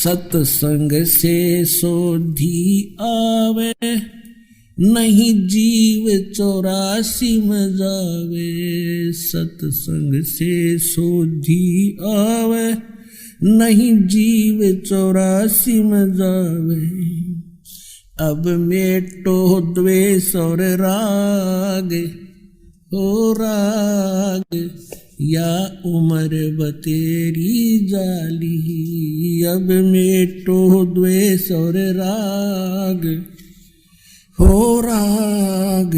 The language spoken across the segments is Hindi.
सत्संग से सोधी आवे, नहीं जीव 84 में जावे। सत्संग से सोधी आवे, नहीं जीव 84 में जावे। अब मेटो द्वेष और राग, हो राग या उम्र बतेरी जाली। अब मेटो द्वेष और राग, हो राग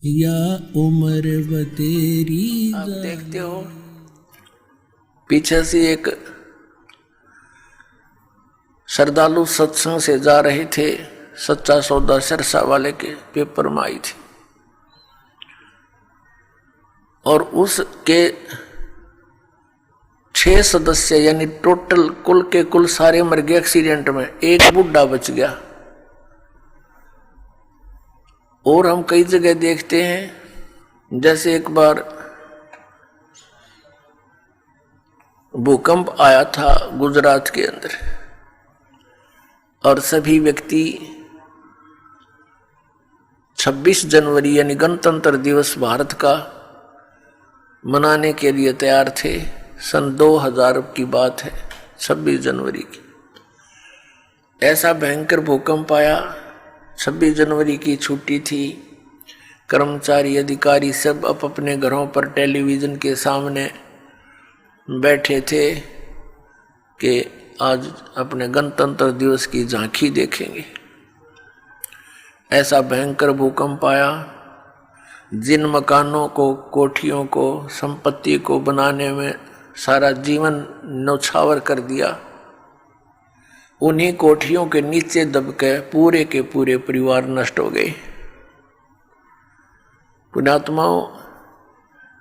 या उम्र बतेरी आप देखते हो पीछे से एक श्रद्धालु सत्संग से जा रहे थे, सच्चा सौदा सिरसा वाले के पेपर में आई थी, और उसके 6 सदस्य यानी टोटल कुल के कुल सारे मर गए एक्सीडेंट में, एक बुढ़ा बच गया। और हम कई जगह देखते हैं, जैसे एक बार भूकंप आया था गुजरात के अंदर, और सभी व्यक्ति 26 जनवरी यानी गणतंत्र दिवस भारत का मनाने के लिए तैयार थे। सन 2000 की बात है, 26 जनवरी की। ऐसा भयंकर भूकंप आया, 26 जनवरी की छुट्टी थी, कर्मचारी अधिकारी सब अपने घरों पर टेलीविज़न के सामने बैठे थे कि आज अपने गणतंत्र दिवस की झांकी देखेंगे। ऐसा भयंकर भूकंप आया, जिन मकानों को, कोठियों को, संपत्ति को बनाने में सारा जीवन न्यौछावर कर दिया, उन्हीं कोठियों के नीचे दबके पूरे के पूरे परिवार नष्ट हो गए। पुण्यात्माओं,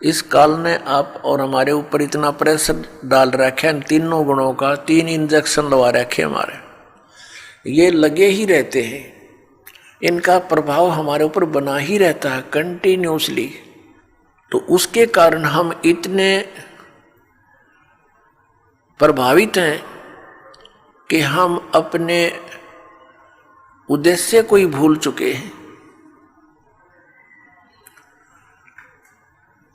इस काल ने आप और हमारे ऊपर इतना प्रेशर डाल रखा है, तीनों गुणों का, 3 इंजेक्शन लगा रखे हमारे, ये लगे ही रहते हैं, इनका प्रभाव हमारे ऊपर बना ही रहता है कंटिन्यूसली। तो उसके कारण हम इतने प्रभावित हैं कि हम अपने उद्देश्य को ही भूल चुके हैं।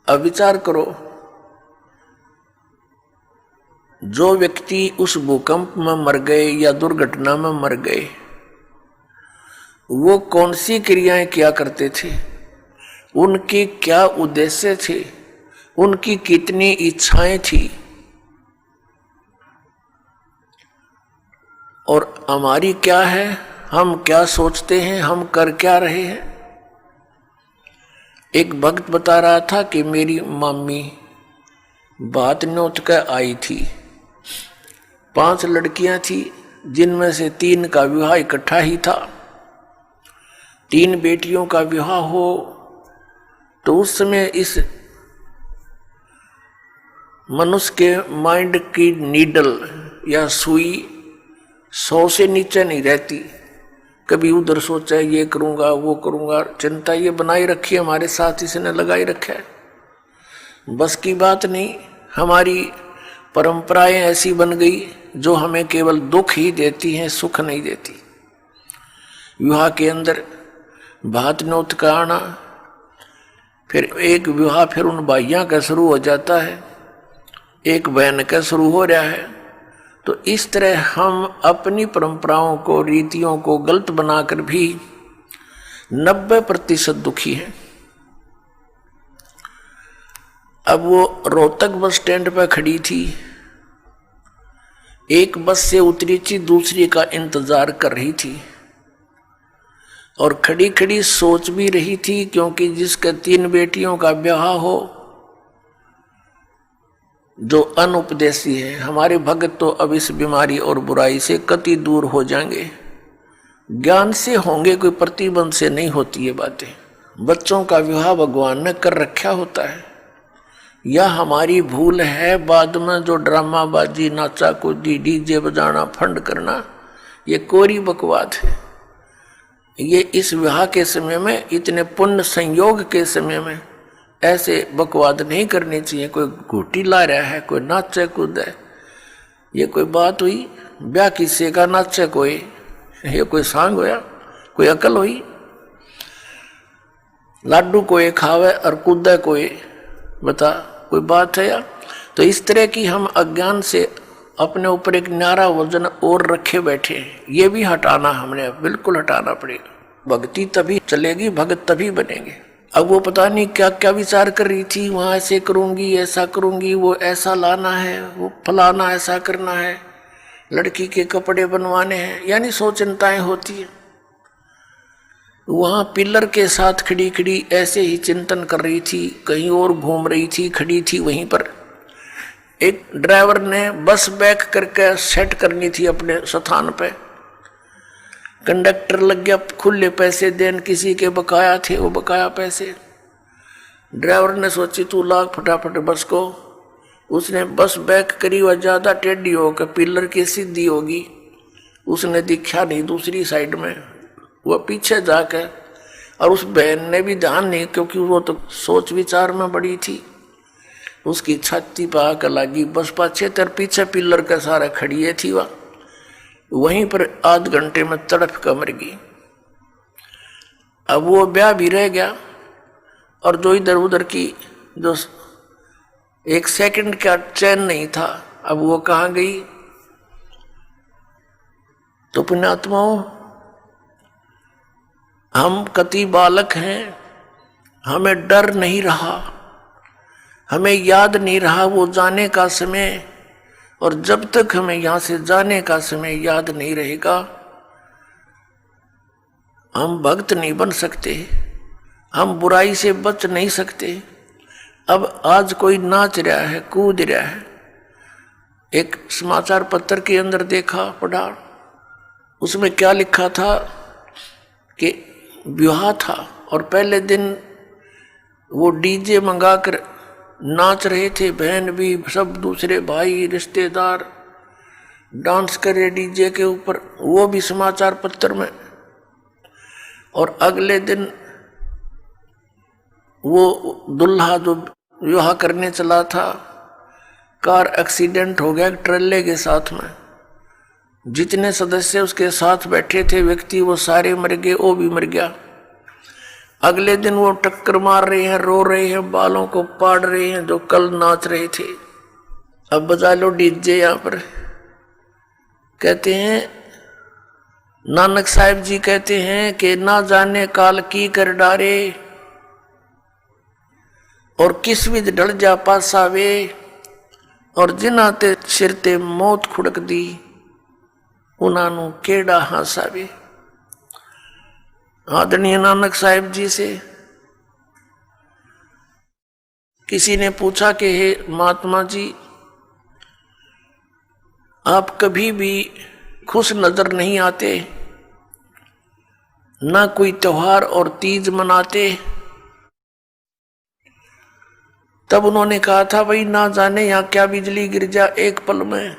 अब विचार करो, जो व्यक्ति उस भूकंप में मर गए या दुर्घटना में मर गए, वो कौन सी क्रियाएं किया करते थे, उनके क्या उद्देश्य थे, उनकी कितनी इच्छाएं थी, और हमारी क्या है, हम क्या सोचते हैं, हम कर क्या रहे हैं। एक भक्त बता रहा था कि मेरी मम्मी बात न्योत कर आई थी, 5 लड़कियां थी, जिनमें से 3 का विवाह इकट्ठा ही था। 3 बेटियों का विवाह हो तो उस समय इस मनुष्य के माइंड की नीडल या सुई 100 से नीचे नहीं रहती। कभी उधर सोचा ये करूँगा, वो करूँगा, चिंता ये बनाई रखी है, हमारे साथ इसने लगाई रखा है। बस की बात नहीं, हमारी परंपराएं ऐसी बन गई जो हमें केवल दुख ही देती हैं, सुख नहीं देती। विवाह के अंदर भात न्योत का आना, फिर एक विवाह फिर उन भाइयों का शुरू हो जाता है, एक बहन का शुरू हो रहा है। तो इस तरह हम अपनी परंपराओं को, रीतियों को गलत बनाकर भी 90% दुखी हैं। अब वो रोहतक बस स्टैंड पर खड़ी थी, एक बस से उतरी थी, दूसरी का इंतजार कर रही थी, और खड़ी खड़ी सोच भी रही थी, क्योंकि जिसके 3 बेटियों का ब्याह हो, जो अनुपदेशी है, हमारे भगत तो अब इस बीमारी और बुराई से कति दूर हो जाएंगे। ज्ञान से होंगे, कोई प्रतिबंध से नहीं होती ये बातें। बच्चों का विवाह भगवान ने कर रखा होता है, या हमारी भूल है बाद में जो ड्रामाबाजी, नाचा कूदी, डीजे बजाना, फंड करना, ये कोरी बकवाद है। ये इस विवाह के समय में, इतने पुण्य संयोग के समय में ऐसे बकवाद नहीं करनी चाहिए। कोई घूटी ला रहा है, कोई नाचे कूदे, ये कोई बात हुई? ब्याह किससे का नाचे कोई, ये कोई सांग होया, कोई अकल हुई? लाडू कोई खावे और कूदे कोई, बता कोई बात है यार? तो इस तरह की हम अज्ञान से अपने ऊपर एक न्यारा वजन और रखे बैठे हैं, ये भी हटाना, हमने बिल्कुल हटाना पड़ेगा। भक्ति तभी चलेगी, भगत तभी बनेंगे। अब वो पता नहीं क्या क्या विचार कर रही थी, वहां ऐसे करूंगी, ऐसा करूंगी, वो ऐसा लाना है, वो फलाना ऐसा करना है, लड़की के कपड़े बनवाने हैं, यानी सौ चिंताएं होती है। वहां पिलर के साथ खड़ी खड़ी ऐसे ही चिंतन कर रही थी, कहीं और घूम रही थी, खड़ी थी वहीं पर। एक ड्राइवर ने बस बैक करके सेट करनी थी अपने स्थान पे, कंडक्टर लग गया खुले पैसे देन, किसी के बकाया थे वो बकाया पैसे। ड्राइवर ने सोची तू लाग फटाफट बस को, उसने बस बैक करी, वह ज्यादा टेढ़ी होकर पिलर की सीधी होगी, उसने दिखा नहीं दूसरी साइड में, वह पीछे जाके, और उस बहन ने भी ध्यान नहीं, क्योंकि वो तो सोच विचार में बड़ी थी, उसकी छाती पर आकर लगी बस पाछे तर पीछे पिलर का सारा खड़िए थी, वह वहीं पर आध घंटे में तड़प कर मर गई। अब वो ब्याह भी रह गया, और जो इधर उधर की जो एक सेकंड का चैन नहीं था, अब वो कहाँ गई? तो पुण्यात्माओं, हम कति बालक हैं, हमें डर नहीं रहा, हमें याद नहीं रहा वो जाने का समय, और जब तक हमें यहां से जाने का समय याद नहीं रहेगा, हम भक्त नहीं बन सकते, हम बुराई से बच नहीं सकते। अब आज कोई नाच रहा है, कूद रहा है, एक समाचार पत्र के अंदर देखा, पढ़ा, उसमें क्या लिखा था कि विवाह था और पहले दिन वो डीजे मंगाकर नाच रहे थे, बहन भी, सब दूसरे भाई रिश्तेदार डांस कर रहे डीजे के ऊपर, वो भी समाचार पत्र में। और अगले दिन वो दुल्हा जो विवाह करने चला था, कार एक्सीडेंट हो गया ट्रेले के साथ में, जितने सदस्य उसके साथ बैठे थे व्यक्ति वो सारे मर गए, वो भी मर गया। अगले दिन वो टक्कर मार रहे हैं, रो रहे हैं, बालों को पाड़ रहे हैं जो कल नाच रहे थे। अब बजा लो डीजे यहाँ पर। कहते हैं नानक साहिब जी कहते हैं कि ना जाने काल की कर डारे, और किस विध ढल जा पासावे, और जिन्हां ते सिर ते मौत खुड़क दी, उन्हां नूं केड़ा हासावे। आदरणीय नानक साहिब जी से किसी ने पूछा कि हे महात्मा जी, आप कभी भी खुश नजर नहीं आते, ना कोई त्योहार और तीज मनाते। तब उन्होंने कहा था भाई ना जाने यहां क्या बिजली गिर जा एक पल में,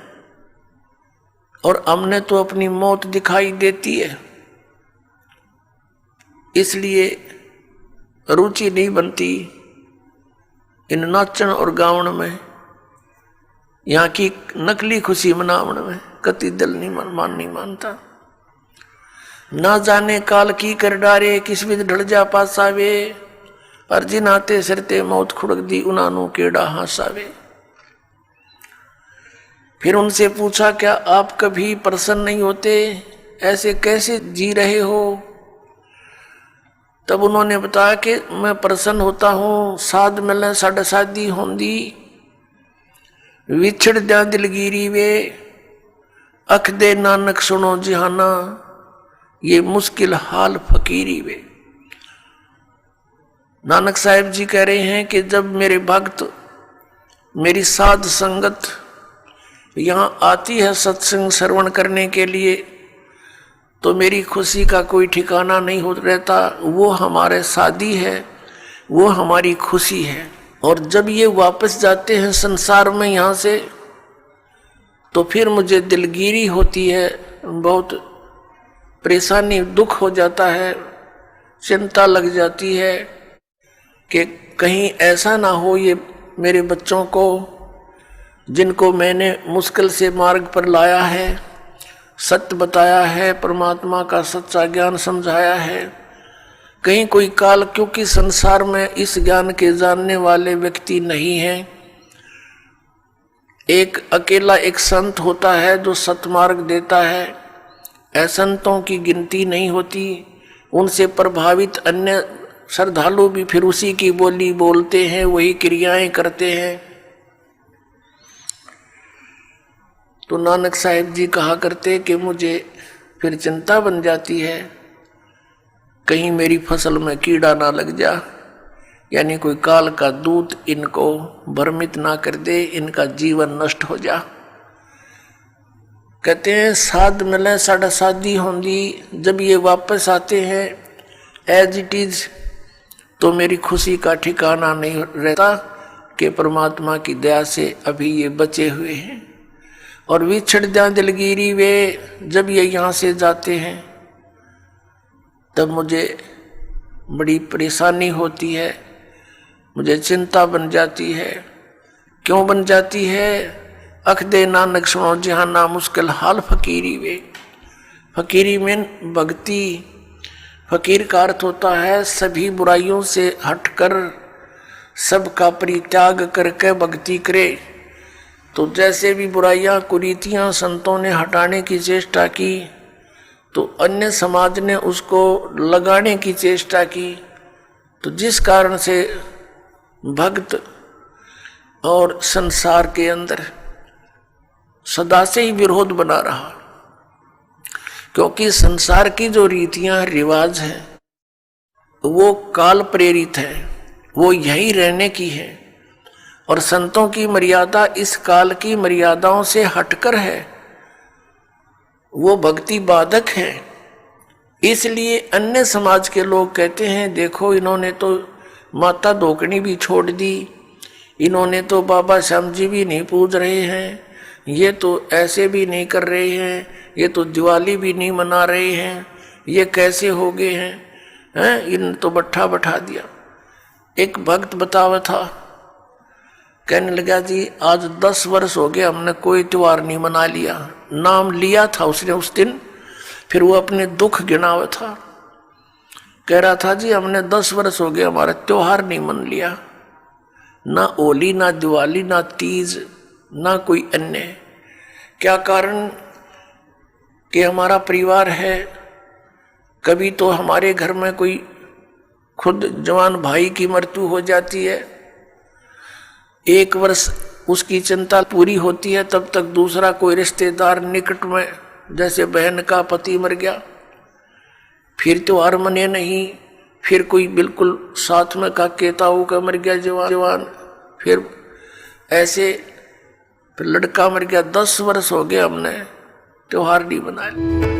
और हमने तो अपनी मौत दिखाई देती है, इसलिए रुचि नहीं बनती इन नाचन और गावन में, यहाँ की नकली खुशी मनावन में कति दिल नहीं मानता। ना जाने काल की कर डारे, किस विध ढल जा पासावे, और जिन आते सिरते मौत खुड़क दी, उन्हां केड़ा हासावे। फिर उनसे पूछा क्या आप कभी प्रसन्न नहीं होते, ऐसे कैसे जी रहे हो? तब उन्होंने बताया कि मैं प्रसन्न होता हूँ, साध मिले साढ़े शादी होंदी, विछड़ जा दिलगिरी वे, अख दे नानक सुनो जिहाना, ये मुश्किल हाल फकीरी वे। नानक साहिब जी कह रहे हैं कि जब मेरे भक्त, मेरी साध संगत यहाँ आती है सत्संग श्रवण करने के लिए, तो मेरी खुशी का कोई ठिकाना नहीं हो रहता। वो हमारे साथी है, वो हमारी खुशी है। और जब ये वापस जाते हैं संसार में यहाँ से, तो फिर मुझे दिलगिरी होती है, बहुत परेशानी दुख हो जाता है, चिंता लग जाती है कि कहीं ऐसा ना हो ये मेरे बच्चों को जिनको मैंने मुश्किल से मार्ग पर लाया है, सत्य बताया है, परमात्मा का सच्चा ज्ञान समझाया है। कहीं कोई काल, क्योंकि संसार में इस ज्ञान के जानने वाले व्यक्ति नहीं हैं। एक अकेला एक संत होता है जो सतमार्ग देता है। असंतों की गिनती नहीं होती। उनसे प्रभावित अन्य श्रद्धालु भी फिर उसी की बोली बोलते हैं, वही क्रियाएं करते हैं। तो नानक साहिब जी कहा करते कि मुझे फिर चिंता बन जाती है, कहीं मेरी फसल में कीड़ा ना लग जा, यानी कोई काल का दूत इनको भ्रमित ना कर दे, इनका जीवन नष्ट हो जा। कहते हैं साध मिले साढ़ा शादी होंगी, जब ये वापस आते हैं एज इट इज, तो मेरी खुशी का ठिकाना नहीं रहता कि परमात्मा की दया से अभी ये बचे हुए हैं। और विछड़ जा दिलगिरी वे, जब ये यहाँ से जाते हैं तब मुझे बड़ी परेशानी होती है, मुझे चिंता बन जाती है। क्यों बन जाती है? अख दे नानक सुनो जहाँ ना मुश्किल हाल फकीरी वे। फकीरी में भक्ति, फकीर का अर्थ होता है सभी बुराइयों से हटकर सबका परित्याग करके भक्ति करे। तो जैसे भी बुराइयां कुरीतियां संतों ने हटाने की चेष्टा की, तो अन्य समाज ने उसको लगाने की चेष्टा की। तो जिस कारण से भक्त और संसार के अंदर सदा से ही विरोध बना रहा, क्योंकि संसार की जो रीतियां रिवाज हैं वो काल प्रेरित है, वो यही रहने की है। और संतों की मर्यादा इस काल की मर्यादाओं से हटकर है, वो भक्ति बाधक है। इसलिए अन्य समाज के लोग कहते हैं देखो इन्होंने तो माता धोकनी भी छोड़ दी, इन्होंने तो बाबा श्याम जी भी नहीं पूज रहे हैं, ये तो ऐसे भी नहीं कर रहे हैं, ये तो दिवाली भी नहीं मना रहे हैं, ये कैसे हो गए हैं, इन तो बट्ठा बैठा दिया। एक भक्त बतावा था, कहने लगा जी आज 10 वर्ष हो गए हमने कोई त्योहार नहीं मना लिया। नाम लिया था उसने उस दिन, फिर वो अपने दुख गिनावा था। कह रहा था जी हमने 10 वर्ष हो गए हमारा त्योहार नहीं मन लिया, ना होली ना दिवाली ना तीज ना कोई अन्य। क्या कारण? कि हमारा परिवार है, कभी तो हमारे घर में कोई खुद जवान भाई की मृत्यु हो जाती है, 1 वर्ष उसकी चिंता पूरी होती है, तब तक दूसरा कोई रिश्तेदार निकट में, जैसे बहन का पति मर गया, फिर त्योहार मने नहीं, फिर कोई बिल्कुल साथ में का केताऊ का मर गया जवान, फिर ऐसे फिर लड़का मर गया। 10 वर्ष हो गए हमने त्योहार नहीं बनाया।